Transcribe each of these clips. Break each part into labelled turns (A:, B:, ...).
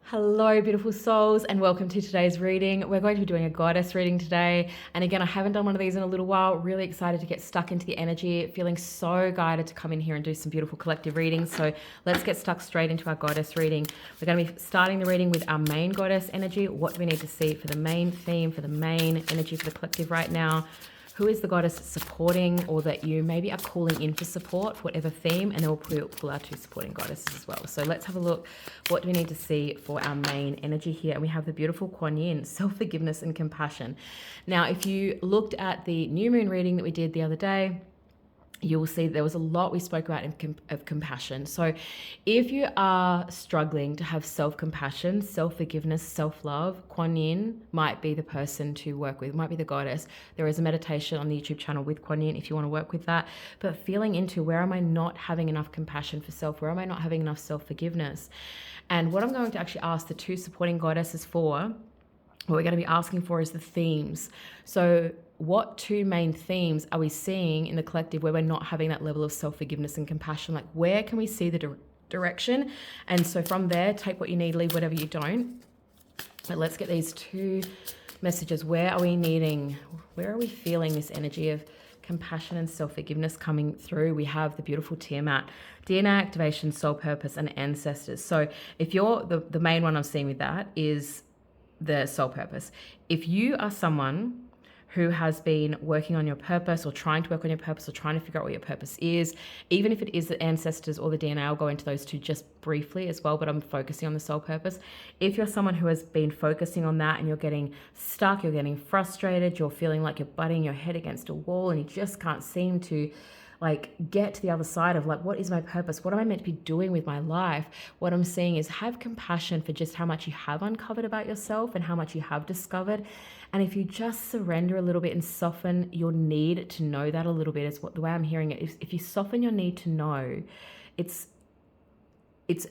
A: Hello, beautiful souls, and welcome to today's reading. We're going to be doing a goddess reading today. And again, I haven't done one of these in a little while. Really excited to get stuck into the energy, feeling so guided to come in here and do some beautiful collective readings. So let's get stuck straight into our goddess reading. We're going to be starting the reading with our main goddess energy. What do we need to see for the main theme, for the main energy for the collective right now? Who is the goddess supporting, or that you maybe are calling in for support, whatever theme, and then we'll pull our two supporting goddesses as well. So let's have a look. What do we need to see for our main energy here? And we have the beautiful Kuan Yin, self-forgiveness and compassion. Now, if you looked at the new moon reading that we did the other day, you will see there was a lot we spoke about of compassion. So if you are struggling to have self-compassion, self-forgiveness, self-love, Kuan Yin might be the person to work with, might be the goddess. There is a meditation on the YouTube channel with Kuan Yin if you want to work with that. But feeling into, where am I not having enough compassion for self? Where am I not having enough self-forgiveness? And what I'm going to actually ask the two supporting goddesses for, what we're going to be asking for, is the themes. So what two main themes are we seeing in the collective where we're not having that level of self-forgiveness and compassion? Like, where can we see the direction? And so from there, take what you need, leave whatever you don't. But let's get these two messages. Where are we feeling this energy of compassion and self-forgiveness coming through? We have the beautiful Tiamat, DNA activation, soul purpose, and ancestors. So if you're the main one I'm seeing with that is the soul purpose. If you are someone who has been working on your purpose, or trying to work on your purpose, or trying to figure out what your purpose is, even if it is the ancestors or the DNA, I'll go into those two just briefly as well, but I'm focusing on the soul purpose. If you're someone who has been focusing on that and you're getting stuck, you're getting frustrated, you're feeling like you're butting your head against a wall and you just can't seem to get to the other side of what is my purpose? What am I meant to be doing with my life? What I'm seeing is, have compassion for just how much you have uncovered about yourself and how much you have discovered. And if you just surrender a little bit and soften your need to know that a little bit, is what the way I'm hearing it. If you soften your need to know, it's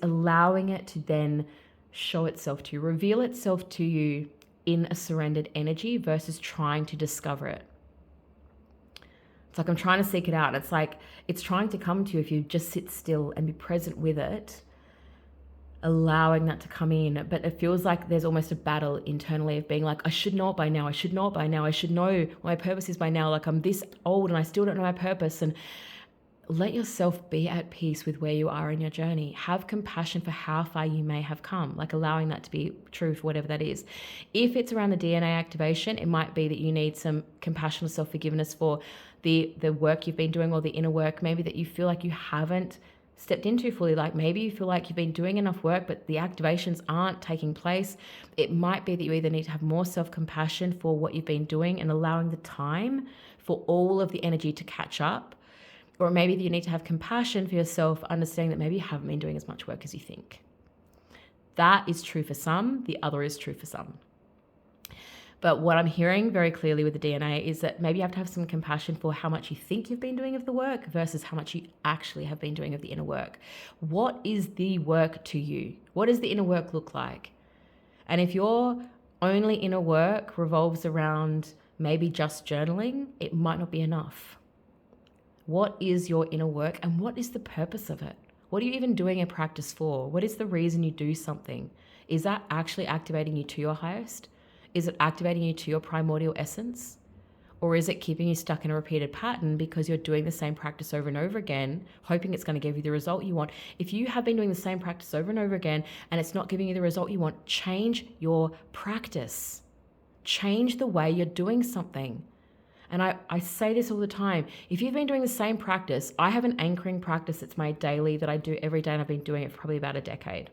A: allowing it to then show itself to you, reveal itself to you in a surrendered energy versus trying to discover it. It's like I'm trying to seek it out. It's like it's trying to come to you if you just sit still and be present with it, allowing that to come in. But it feels like there's almost a battle internally of being like, I should know it by now. I should know it by now. I should know what my purpose is by now. Like, I'm this old and I still don't know my purpose. And let yourself be at peace with where you are in your journey. Have compassion for how far you may have come, allowing that to be true for whatever that is. If it's around the DNA activation, it might be that you need some compassion or self-forgiveness for the work you've been doing, or the inner work maybe that you feel like you haven't stepped into fully. Like, maybe you feel like you've been doing enough work but the activations aren't taking place. It might be that you either need to have more self-compassion for what you've been doing and allowing the time for all of the energy to catch up, or maybe you need to have compassion for yourself, understanding that maybe you haven't been doing as much work as you think. That is true for some, the other is true for some. But what I'm hearing very clearly with the DNA is that maybe you have to have some compassion for how much you think you've been doing of the work versus how much you actually have been doing of the inner work. What is the work to you? What does the inner work look like? And if your only inner work revolves around maybe just journaling, it might not be enough. What is your inner work, and what is the purpose of it? What are you even doing a practice for? What is the reason you do something? Is that actually activating you to your highest? Is it activating you to your primordial essence? Or is it keeping you stuck in a repeated pattern because you're doing the same practice over and over again, hoping it's going to give you the result you want? If you have been doing the same practice over and over again and it's not giving you the result you want, change your practice. Change the way you're doing something. And I say this all the time. If you've been doing the same practice, I have an anchoring practice that's my daily that I do every day, and I've been doing it for probably about a decade.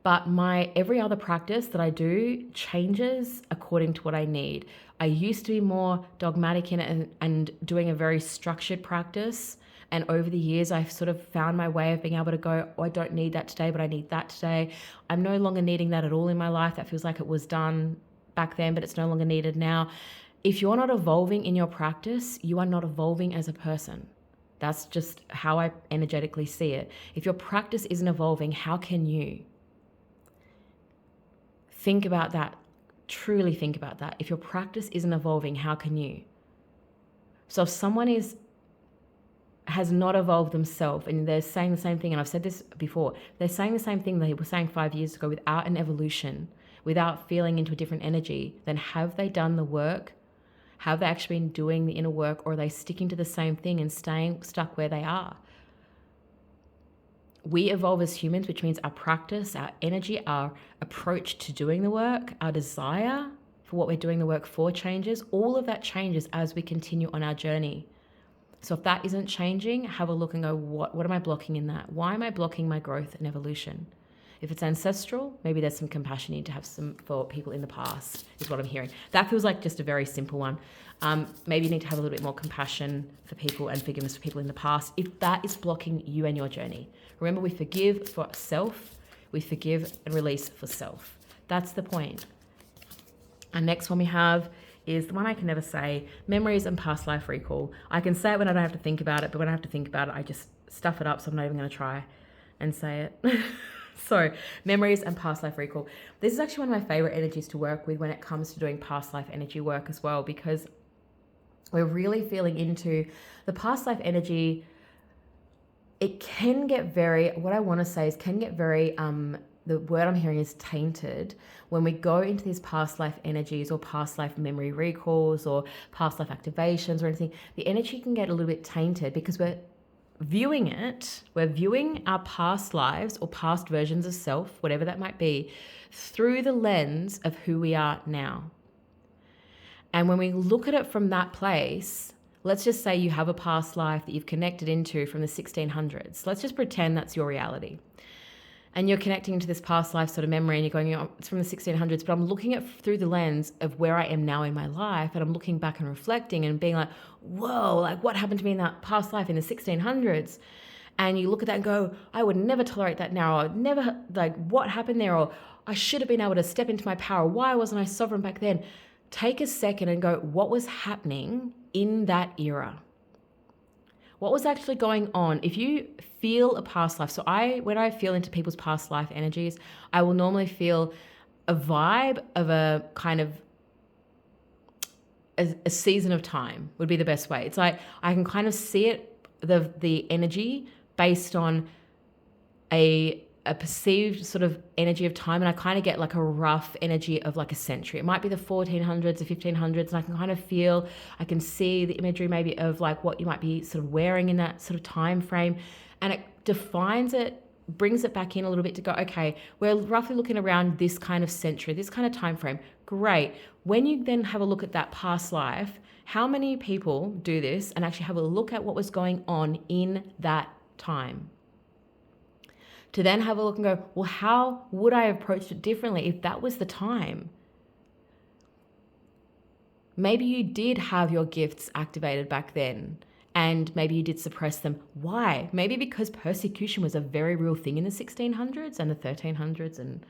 A: But my every other practice that I do changes according to what I need. I used to be more dogmatic in it and doing a very structured practice. And over the years, I've sort of found my way of being able to go, oh, I don't need that today, but I need that today. I'm no longer needing that at all in my life. That feels like it was done back then, but it's no longer needed now. If you're not evolving in your practice, you are not evolving as a person. That's just how I energetically see it. If your practice isn't evolving, how can you? Think about that. Truly think about that. If your practice isn't evolving, how can you? So if someone is has not evolved themselves, and they're saying the same thing, and I've said this before, they're saying the same thing they were saying 5 years ago, without an evolution, without feeling into a different energy, then have they done the work? Have they actually been doing the inner work, or are they sticking to the same thing and staying stuck where they are? We evolve as humans, which means our practice, our energy, our approach to doing the work, our desire for what we're doing the work for changes. All of that changes as we continue on our journey. So if that isn't changing, have a look and go, what am I blocking in that? Why am I blocking my growth and evolution? If it's ancestral, maybe there's some compassion you need to have some for people in the past, is what I'm hearing. That feels like just a very simple one. Maybe you need to have a little bit more compassion for people and forgiveness for people in the past, if that is blocking you and your journey. Remember, we forgive for self, we forgive and release for self. That's the point. And next one we have is the one I can never say, memories and past life recall. I can say it when I don't have to think about it, but when I have to think about it, I just stuff it up, so I'm not even going to try and say it. So, memories and past life recall. This is actually one of my favorite energies to work with when it comes to doing past life energy work as well, because we're really feeling into the past life energy. It can get very, what I want to say is can get very, the word I'm hearing is tainted when we go into these past life energies or past life memory recalls or past life activations or anything. The energy can get a little bit tainted because we're viewing our past lives or past versions of self, whatever that might be, through the lens of who we are now. And when we look at it from that place, let's just say you have a past life that you've connected into from the 1600s. Let's just pretend that's your reality. And you're connecting into this past life sort of memory and you're going, it's from the 1600s, but I'm looking at through the lens of where I am now in my life, and I'm looking back and reflecting and being like, whoa, like what happened to me in that past life in the 1600s? And you look at that and go, I would never tolerate that now. I would never, like, what happened there? Or I should have been able to step into my power. Why wasn't I sovereign back then? Take a second and go, what was happening in that era? What was actually going on? If you feel a past life, so when I feel into people's past life energies, I will normally feel a vibe of a kind of a season of time would be the best way. It's like I can kind of see it, the energy based on a perceived sort of energy of time, and I kind of get like a rough energy of like a century. It might be the 1400s or 1500s, and I can kind of feel, I can see the imagery maybe of like what you might be sort of wearing in that sort of time frame, and it defines it, brings it back in a little bit to go, okay, we're roughly looking around this kind of century, this kind of time frame. Great. When you then have a look at that past life, how many people do this and actually have a look at what was going on in that time? To then have a look and go, well, how would I have approached it differently if that was the time? Maybe you did have your gifts activated back then, and maybe you did suppress them. Why? Maybe because persecution was a very real thing in the 1600s and the 1300s and,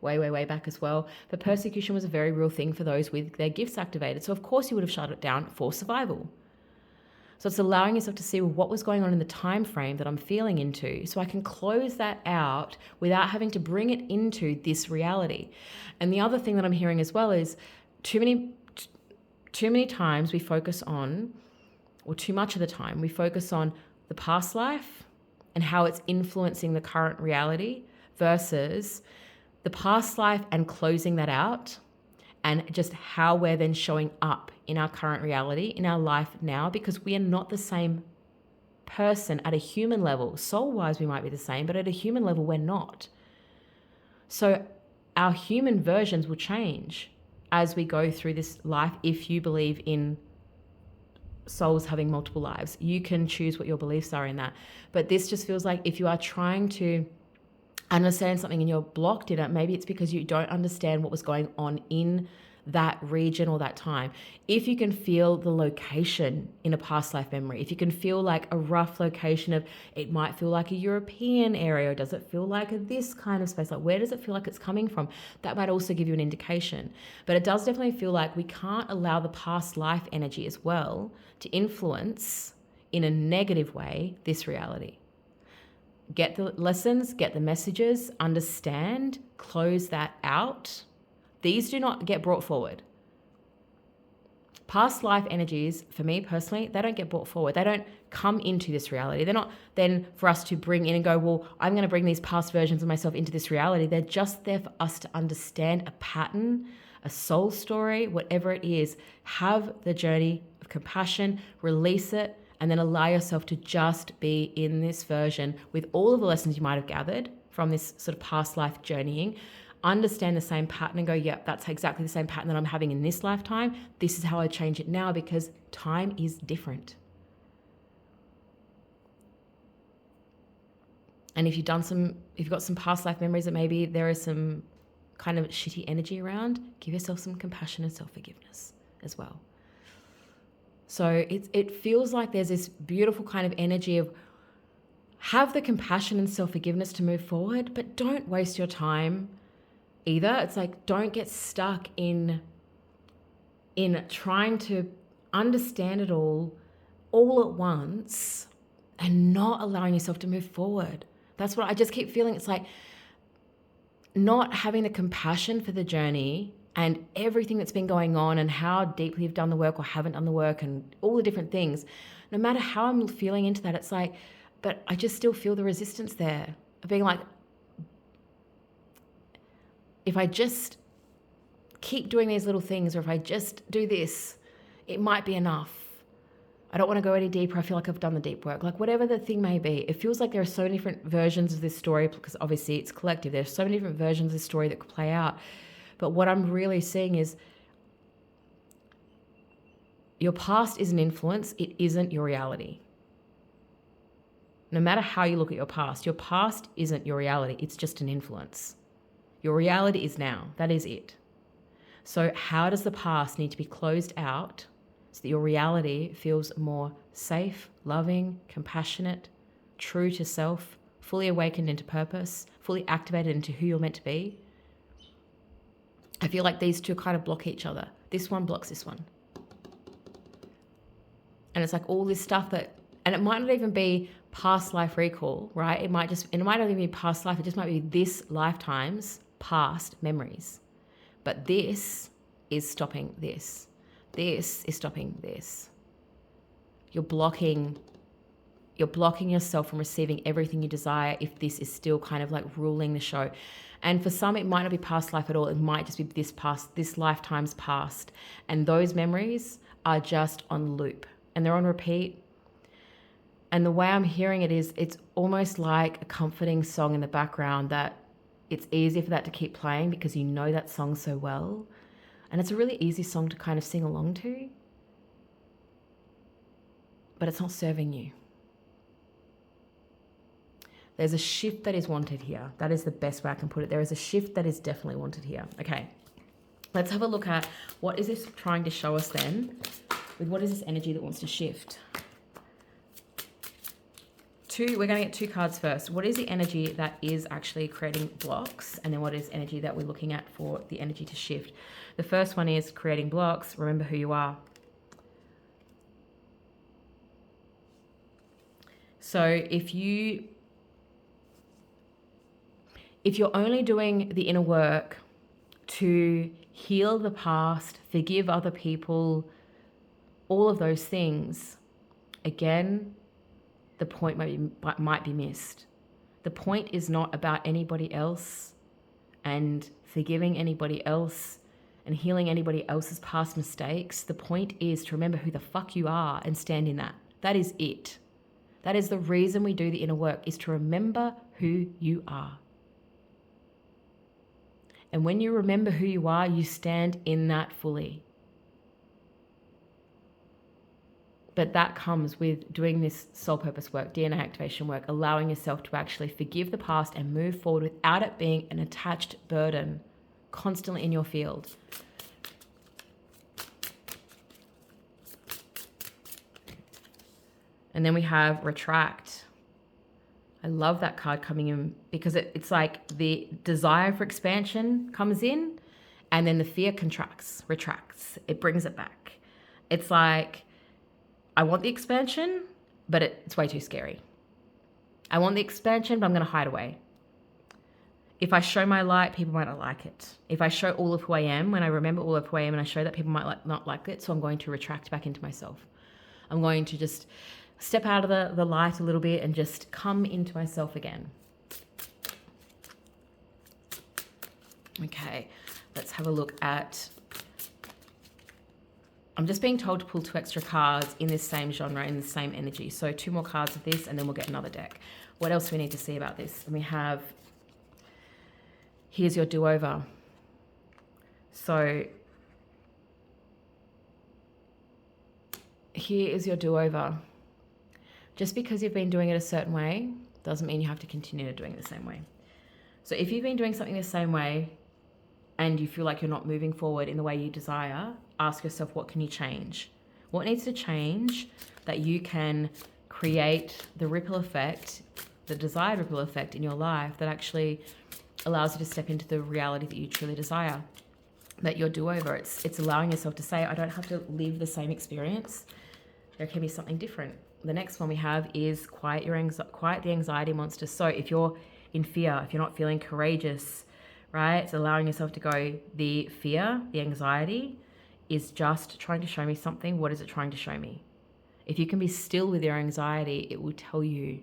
A: way back as well. But persecution was a very real thing for those with their gifts activated. So of course you would have shut it down for survival. So it's allowing yourself to see what was going on in the time frame that I'm feeling into, so I can close that out without having to bring it into this reality. And the other thing that I'm hearing as well is too many times we focus on, or too much of the time, we focus on the past life and how it's influencing the current reality versus the past life and closing that out, and just how we're then showing up in our current reality, in our life now, because we are not the same person at a human level. Soul-wise, we might be the same, but at a human level, we're not. So our human versions will change as we go through this life. If you believe in souls having multiple lives, you can choose what your beliefs are in that. But this just feels like if you are trying to understand something and you're blocked in it, maybe it's because you don't understand what was going on in that region or that time. If you can feel the location in a past life memory, if you can feel like a rough location of, it might feel like a European area, or does it feel like this kind of space, like where does it feel like it's coming from? That might also give you an indication. But it does definitely feel like we can't allow the past life energy as well to influence in a negative way this reality. Get the lessons, get the messages, understand, close that out. These do not get brought forward. Past life energies, for me personally, they don't get brought forward. They don't come into this reality. They're not then for us to bring in and go, well, I'm going to bring these past versions of myself into this reality. They're just there for us to understand a pattern, a soul story, whatever it is. Have the journey of compassion, release it, and then allow yourself to just be in this version with all of the lessons you might have gathered from this sort of past life journeying. Understand the same pattern and go, yep, that's exactly the same pattern that I'm having in this lifetime. This is how I change it now because time is different. And if you've got some past life memories that maybe there is some kind of shitty energy around, give yourself some compassion and self-forgiveness as well. So it feels like there's this beautiful kind of energy of have the compassion and self-forgiveness to move forward, but don't waste your time either. It's like, don't get stuck in trying to understand it all at once and not allowing yourself to move forward. That's what I just keep feeling. It's like not having the compassion for the journey and everything that's been going on and how deeply you've done the work or haven't done the work and all the different things. No matter how I'm feeling into that, it's like, but I just still feel the resistance there of being like, if I just keep doing these little things, or if I just do this, it might be enough. I don't want to go any deeper. I feel like I've done the deep work. Like whatever the thing may be, it feels like there are so many different versions of this story because obviously it's collective. There's so many different versions of this story that could play out. But what I'm really seeing is your past is an influence. It isn't your reality. No matter how you look at your past isn't your reality. It's just an influence. Your reality is now. That is it. So how does the past need to be closed out so that your reality feels more safe, loving, compassionate, true to self, fully awakened into purpose, fully activated into who you're meant to be? I feel like these two kind of block each other. This one blocks this one. And it's like all this stuff and it might not even be past life recall, right? It might not even be past life. It just might be this lifetime's past memories. But this is stopping this. This is stopping this. You're blocking yourself from receiving everything you desire if this is still kind of like ruling the show. And for some, it might not be past life at all. It might just be this lifetime's past. And those memories are just on loop and they're on repeat. And the way I'm hearing it is it's almost like a comforting song in the background that it's easy for that to keep playing because you know that song so well. And it's a really easy song to kind of sing along to. But it's not serving you. There's a shift that is wanted here. That is the best way I can put it. There is a shift that is definitely wanted here. Okay, let's have a look at what is this trying to show us then? With what is this energy that wants to shift? We're going to get two cards first. What is the energy that is actually creating blocks? And then what is energy that we're looking at for the energy to shift? The first one is creating blocks. Remember who you are. So if you're only doing the inner work to heal the past, forgive other people, all of those things, again, the point might be missed. The point is not about anybody else and forgiving anybody else and healing anybody else's past mistakes. The point is to remember who the fuck you are and stand in that. That is it. That is the reason we do the inner work, is to remember who you are. And when you remember who you are, you stand in that fully. But that comes with doing this soul purpose work, DNA activation work, allowing yourself to actually forgive the past and move forward without it being an attached burden constantly in your field. And then we have retract. I love that card coming in because it's like the desire for expansion comes in and then the fear retracts. It brings it back. It's like, I want the expansion, but it's way too scary. I want the expansion, but I'm going to hide away. If I show my light, people might not like it. If I show all of who I am, when I remember all of who I am and I show that, people might not like it. So I'm going to retract back into myself. I'm going to just step out of the light a little bit and just come into myself again. Okay, let's have a look at... I'm just being told to pull 2 extra cards in this same genre, in the same energy. So 2 more cards of this, and then we'll get another deck. What else do we need to see about this? And we have... Here's your do-over. So here is your do-over. Just because you've been doing it a certain way doesn't mean you have to continue doing it the same way. So if you've been doing something the same way and you feel like you're not moving forward in the way you desire, ask yourself, what can you change? What needs to change that you can create the ripple effect, the desired ripple effect in your life that actually allows you to step into the reality that you truly desire, that your do-over. It's allowing yourself to say, I don't have to live the same experience. There can be something different. The next one we have is quiet the anxiety monster. So if you're in fear, if you're not feeling courageous, right? It's allowing yourself to go, the fear, the anxiety is just trying to show me something. What is it trying to show me? If you can be still with your anxiety, it will tell you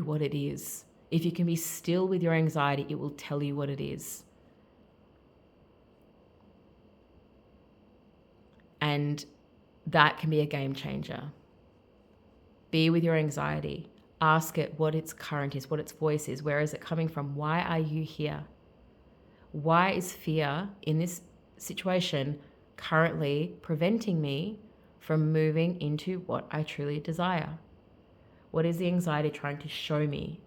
A: what it is. If you can be still with your anxiety, it will tell you what it is. And that can be a game changer. Be with your anxiety. Ask it what its current is, what its voice is. Where is it coming from? Why are you here? Why is fear in this situation currently preventing me from moving into what I truly desire? What is the anxiety trying to show me?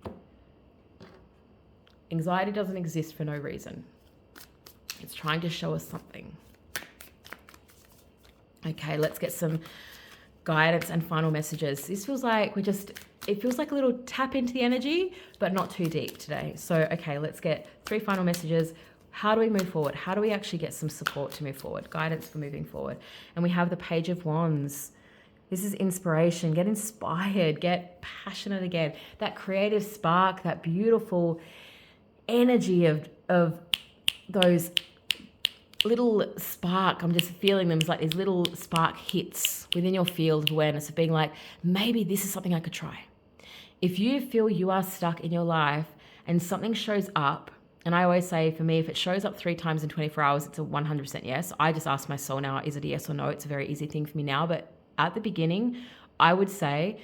A: Anxiety doesn't exist for no reason. It's trying to show us something. Okay, let's get some guidance and final messages. This feels like it feels like a little tap into the energy, but not too deep today. So, okay, let's get 3 final messages. How do we move forward? How do we actually get some support to move forward? Guidance for moving forward. And we have the Page of Wands. This is inspiration. Get inspired. Get passionate again. That creative spark, that beautiful energy of those little spark. I'm just feeling them as like these little spark hits within your field of awareness of being like, maybe this is something I could try. If you feel you are stuck in your life and something shows up, and I always say for me, if it shows up 3 times in 24 hours, it's a 100% yes. I just ask my soul now, is it a yes or no? It's a very easy thing for me now. But at the beginning, I would say,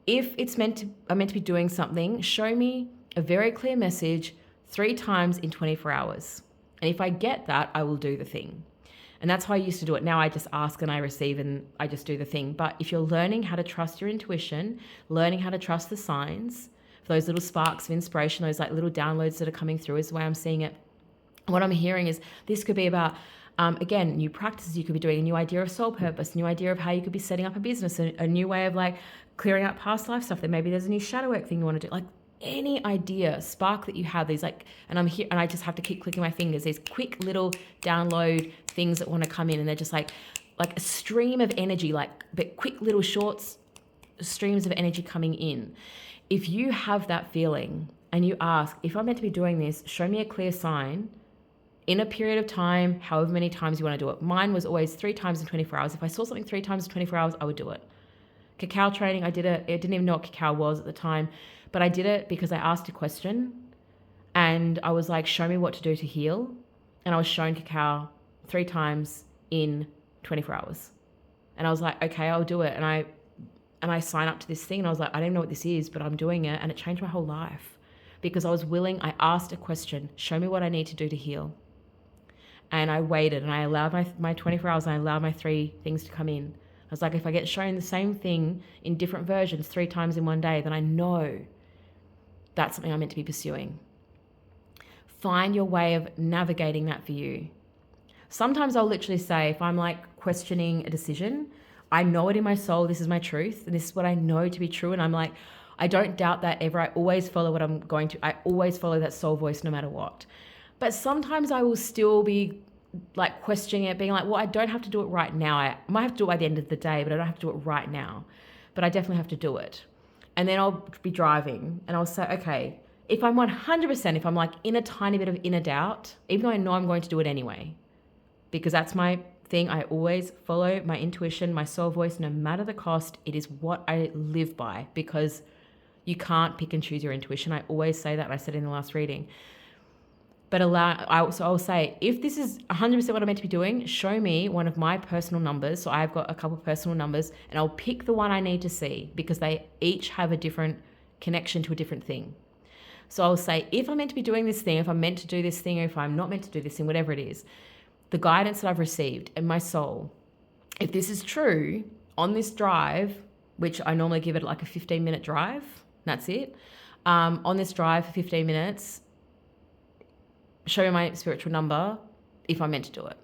A: if I'm meant to be doing something, show me a very clear message 3 times in 24 hours. And if I get that, I will do the thing. And that's how I used to do it. Now I just ask and I receive and I just do the thing. But if you're learning how to trust your intuition, learning how to trust the signs, for those little sparks of inspiration, those like little downloads that are coming through is the way I'm seeing it. What I'm hearing is this could be about, again, new practices you could be doing, a new idea of soul purpose, a new idea of how you could be setting up a business, a new way of like clearing out past life stuff. That maybe there's a new shadow work thing you want to do. Like any idea, spark that you have, these like, and I'm here and I just have to keep clicking my fingers, these quick little download things that want to come in, and they're just like a stream of energy, like but quick little shorts, streams of energy coming in. If you have that feeling and you ask, if I'm meant to be doing this, show me a clear sign in a period of time, however many times you want to do it. Mine was always 3 times in 24 hours. If I saw something 3 times in 24 hours, I would do it. Cacao training, I did it. I didn't even know what cacao was at the time, but I did it because I asked a question and I was like, show me what to do to heal. And I was shown cacao 3 times in 24 hours. And I was like, okay, I'll do it. And I signed up to this thing and I was like, I don't know what this is, but I'm doing it. And it changed my whole life because I was willing. I asked a question, show me what I need to do to heal. And I waited and I allowed my 24 hours and I allowed my 3 things to come in. I was like, if I get shown the same thing in different versions 3 times in one day, then I know that's something I'm meant to be pursuing. Find your way of navigating that for you. Sometimes I'll literally say, if I'm like questioning a decision, I know it in my soul, this is my truth, and this is what I know to be true. And I'm like, I don't doubt that ever. I always follow what I'm going to. I always follow that soul voice no matter what. But sometimes I will still be like questioning it, being like, well, I don't have to do it right now. I might have to do it by the end of the day, but I don't have to do it right now. But I definitely have to do it. And then I'll be driving and I'll say, okay, If I'm 100%, if I'm like in a tiny bit of inner doubt, even though I know I'm going to do it anyway, because that's my thing, I always follow my intuition, my soul voice, no matter the cost. It is what I live by, because you can't pick and choose your intuition. I always say that, and I said it in the last reading. But I'll say, if this is 100% what I'm meant to be doing, show me one of my personal numbers. So I've got a couple of personal numbers, and I'll pick the one I need to see, because they each have a different connection to a different thing. So I'll say, if I'm meant to be doing this thing, if I'm meant to do this thing, or if I'm not meant to do this thing, whatever it is, the guidance that I've received and my soul, if this is true on this drive, which I normally give it like a 15-minute drive, that's it. On this drive for 15 minutes, show me my spiritual number if I'm meant to do it.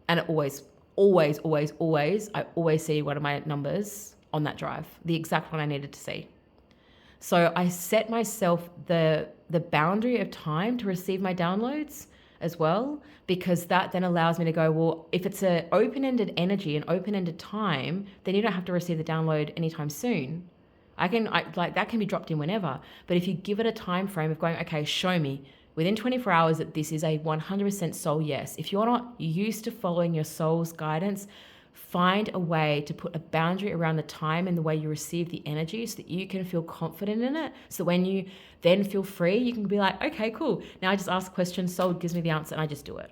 A: And it always, I always see one of my numbers on that drive, the exact one I needed to see. So I set myself the boundary of time to receive my downloads as well, because that then allows me to go, well, if it's an open-ended energy, an open-ended time, then you don't have to receive the download anytime soon. That can be dropped in whenever. But if you give it a time frame of going, okay, show me within 24 hours that this is a 100% soul yes. If you're not used to following your soul's guidance, find a way to put a boundary around the time and the way you receive the energy, so that you can feel confident in it. So when you then feel free, you can be like, okay, cool. Now I just ask a question, soul gives me the answer, and I just do it.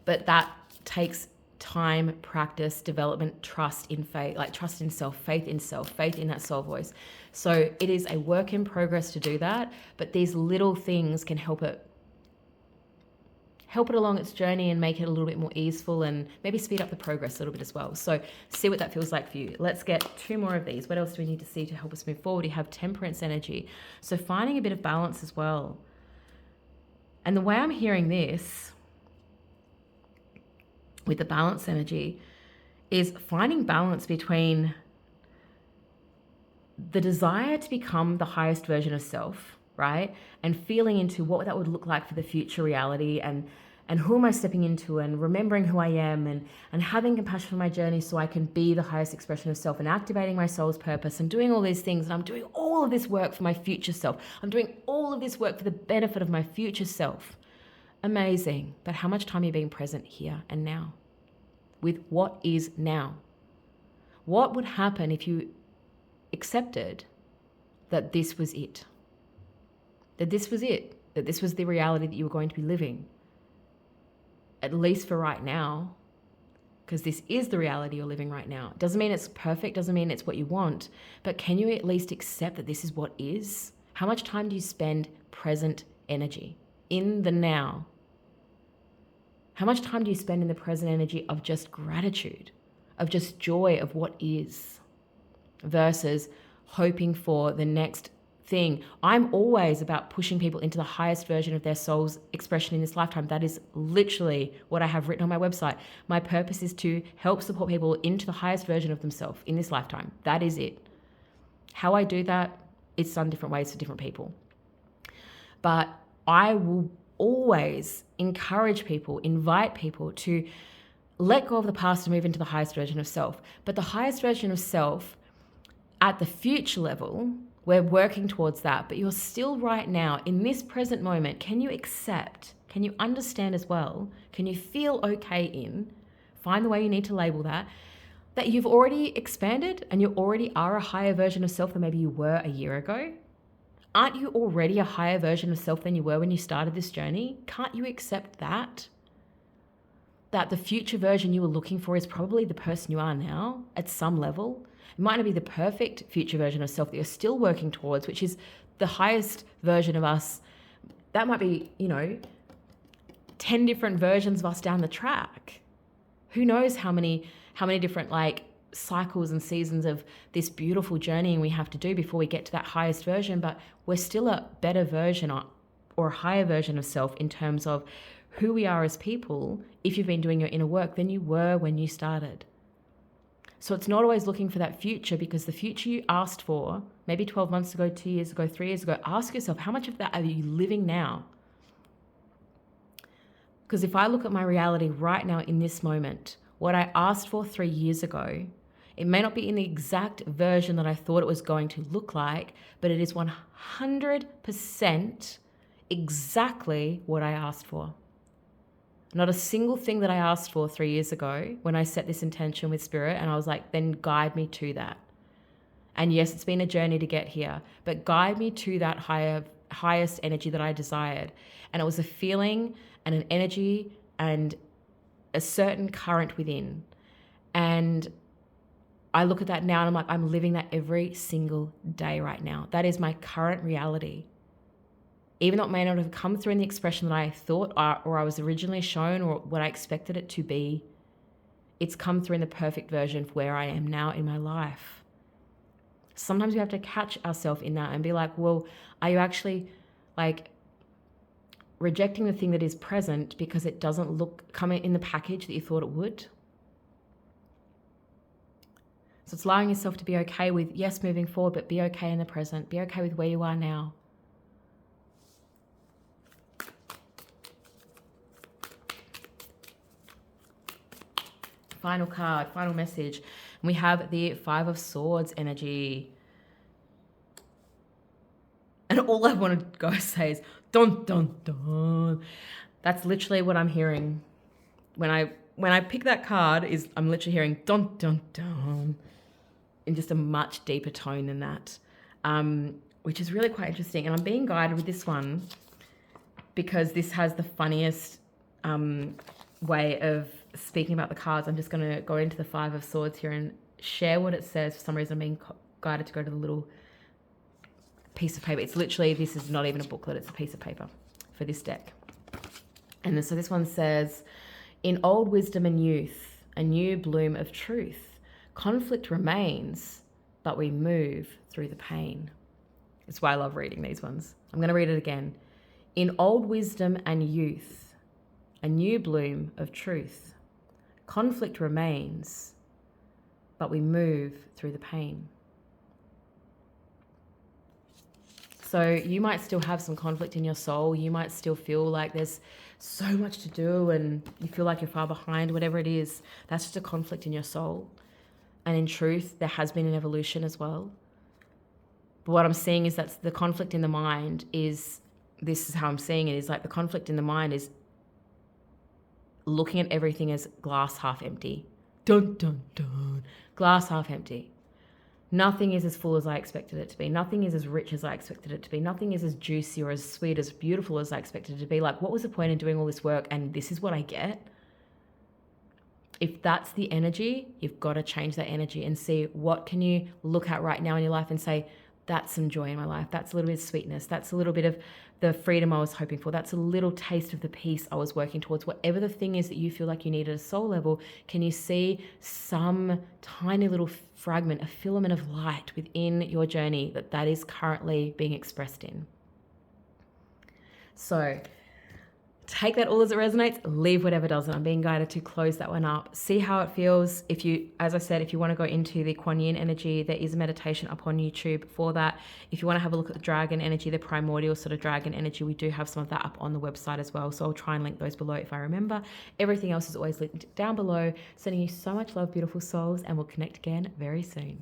A: But that takes time, practice, development, trust in faith, like trust in self, faith in that soul voice. So it is a work in progress to do that, but these little things can help it along its journey and make it a little bit more easeful, and maybe speed up the progress a little bit as well. So see what that feels like for you. Let's get 2 more of these. What else do we need to see to help us move forward? You have temperance energy. So finding a bit of balance as well. And the way I'm hearing this with the balance energy is finding balance between the desire to become the highest version of self, right? And feeling into what that would look like for the future reality, and who am I stepping into, and remembering who I am, and having compassion for my journey so I can be the highest expression of self, and activating my soul's purpose, and doing all these things. And I'm doing all of this work for my future self. I'm doing all of this work for the benefit of my future self. Amazing. But how much time are you being present here and now with what is now? What would happen if you accepted that this was it? That this was it, that this was the reality that you were going to be living, at least for right now, because this is the reality you're living right now. Doesn't mean it's perfect, doesn't mean it's what you want, but can you at least accept that this is what is? How much time do you spend present energy in the now? How much time do you spend in the present energy of just gratitude, of just joy of what is, versus hoping for the next thing? I'm always about pushing people into the highest version of their soul's expression in this lifetime. That is literally what I have written on my website. My purpose is to help support people into the highest version of themselves in this lifetime. That is it. How I do that, it's done different ways for different people. But I will always encourage people, invite people to let go of the past and move into the highest version of self. But the highest version of self at the future level, we're working towards that, but you're still right now in this present moment. Can you accept? Can you understand as well? Can you feel okay in? Find the way you need to label that you've already expanded and you already are a higher version of self than maybe you were a year ago. Aren't you already a higher version of self than you were when you started this journey? Can't you accept that? That the future version you were looking for is probably the person you are now at some level. It might not be the perfect future version of self that you're still working towards, which is the highest version of us. That might be, 10 different versions of us down the track. Who knows how many different cycles and seasons of this beautiful journey we have to do before we get to that highest version, but we're still a better version or a higher version of self in terms of who we are as people, if you've been doing your inner work, than you were when you started. So it's not always looking for that future, because the future you asked for, maybe 12 months ago, 2 years ago, 3 years ago, ask yourself, how much of that are you living now? Because if I look at my reality right now in this moment, what I asked for 3 years ago It may not be in the exact version that I thought it was going to look like, but it is 100% exactly what I asked for. Not a single thing that I asked for 3 years ago when I set this intention with Spirit, and I was like, then guide me to that. And yes, it's been a journey to get here, but guide me to that highest energy that I desired. And it was a feeling and an energy and a certain current within. And I look at that now and I'm like, I'm living that every single day right now. That is my current reality. Even though it may not have come through in the expression that I thought or I was originally shown or what I expected it to be, it's come through in the perfect version of where I am now in my life. Sometimes we have to catch ourselves in that and be like, well, are you actually like rejecting the thing that is present because it doesn't come in the package that you thought it would? So it's allowing yourself to be okay with, yes, moving forward, but be okay in the present. Be okay with where you are now. Final card, final message. And we have the Five of Swords energy. And all I want to go say is, dun, dun, dun. That's literally what I'm hearing. When I pick that card, I'm literally hearing dun, dun, dun, in just a much deeper tone than that, which is really quite interesting. And I'm being guided with this one because this has the funniest way of speaking about the cards. I'm just going to go into the Five of Swords here and share what it says. For some reason, I'm being guided to go to the little piece of paper. It's literally, this is not even a booklet, it's a piece of paper for this deck. And then, so this one says, in old wisdom and youth, a new bloom of truth, conflict remains, but we move through the pain. It's why I love reading these ones. I'm going to read it again. In old wisdom and youth, a new bloom of truth, conflict remains, but we move through the pain. So you might still have some conflict in your soul. You might still feel like there's so much to do and you feel like you're far behind, whatever it is. That's just a conflict in your soul. And in truth, there has been an evolution as well. But what I'm seeing is that the conflict in the mind is, this is how I'm seeing it, is like the conflict in the mind is looking at everything as glass half empty. Dun, dun, dun. Glass half empty. Nothing is as full as I expected it to be. Nothing is as rich as I expected it to be. Nothing is as juicy or as sweet, as beautiful as I expected it to be. Like, what was the point in doing all this work and this is what I get? If that's the energy, you've got to change that energy and see what can you look at right now in your life and say, that's some joy in my life. That's a little bit of sweetness. That's a little bit of the freedom I was hoping for. That's a little taste of the peace I was working towards. Whatever the thing is that you feel like you need at a soul level, can you see some tiny little fragment, a filament of light within your journey that is currently being expressed in? So take that all as it resonates, leave whatever doesn't. I'm being guided to close that one up. See how it feels. If you, as I said, if you want to go into the Kuan Yin energy, there is a meditation up on YouTube for that. If you want to have a look at the dragon energy, the primordial sort of dragon energy, we do have some of that up on the website as well. So I'll try and link those below if I remember. Everything else is always linked down below. Sending you so much love, beautiful souls, and we'll connect again very soon.